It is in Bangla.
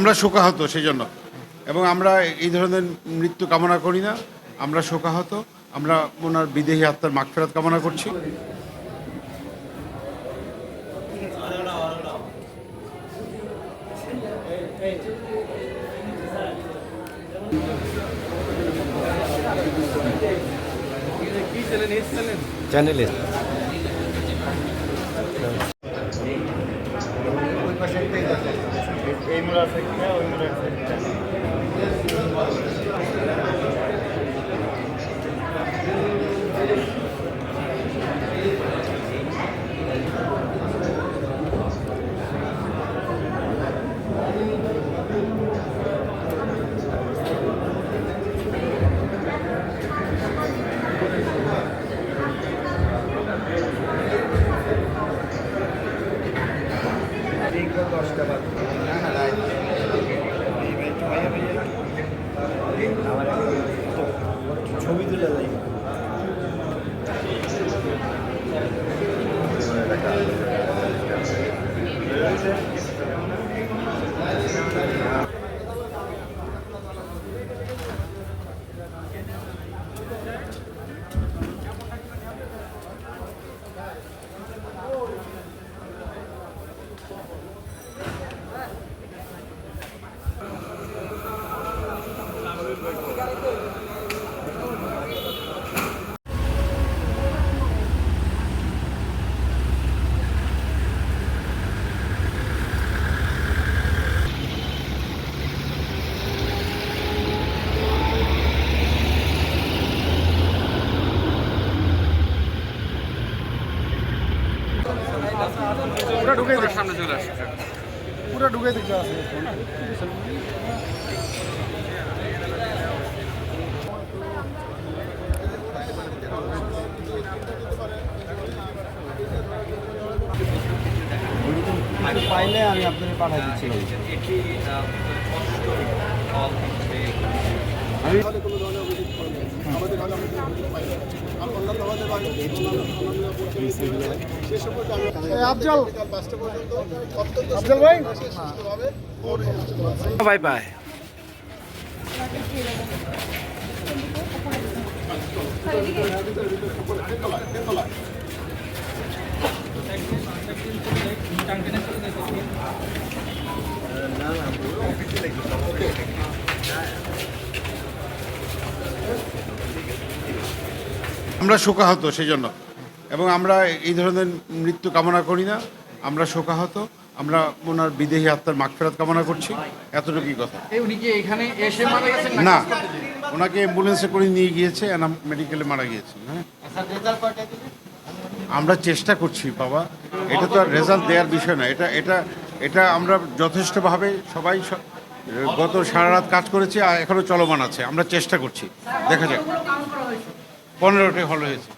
আমরা শোকাহত সেই জন্য, এবং আমরা এই ধরনের মৃত্যু কামনা করি না। আমরা শোকাহত, আমরা ওনার বিদেহী আত্মার মাগফিরাত কামনা করছি। চ্যানেলে ছবি তুলে যাই। পুরো ঢুকে সামনে চলে আসছে, পুরো ঢুকে দিতে আছে। পাইলে আমি আপনাকে পাঠাই দিচ্ছি। আফজল ভাই বাই বাই। আমরা শোকাহত সেই জন্য, এবং আমরা এই ধরনের মৃত্যু কামনা করি না। আমরা শোকাহত, আমরা ওনার বিদেহী আত্মার মাগফিরাত কামনা করছি। এতটুকুই কথা। উনি কি এখানে এসে মারা গেছেন না, ওনাকে অ্যাম্বুলেন্সে করে নিয়ে গিয়েছে, এনাম মেডিকেলে মারা গিয়েছে। হ্যাঁ, আমরা চেষ্টা করছি বাবা, এটা তো আর রেজাল্ট দেওয়ার বিষয় না। এটা এটা এটা আমরা যথেষ্টভাবে সবাই গত সারা রাত কাজ করেছি, আর এখনও চলমান আছে। আমরা চেষ্টা করছি, দেখা যাক। 15টি হল হয়েছে।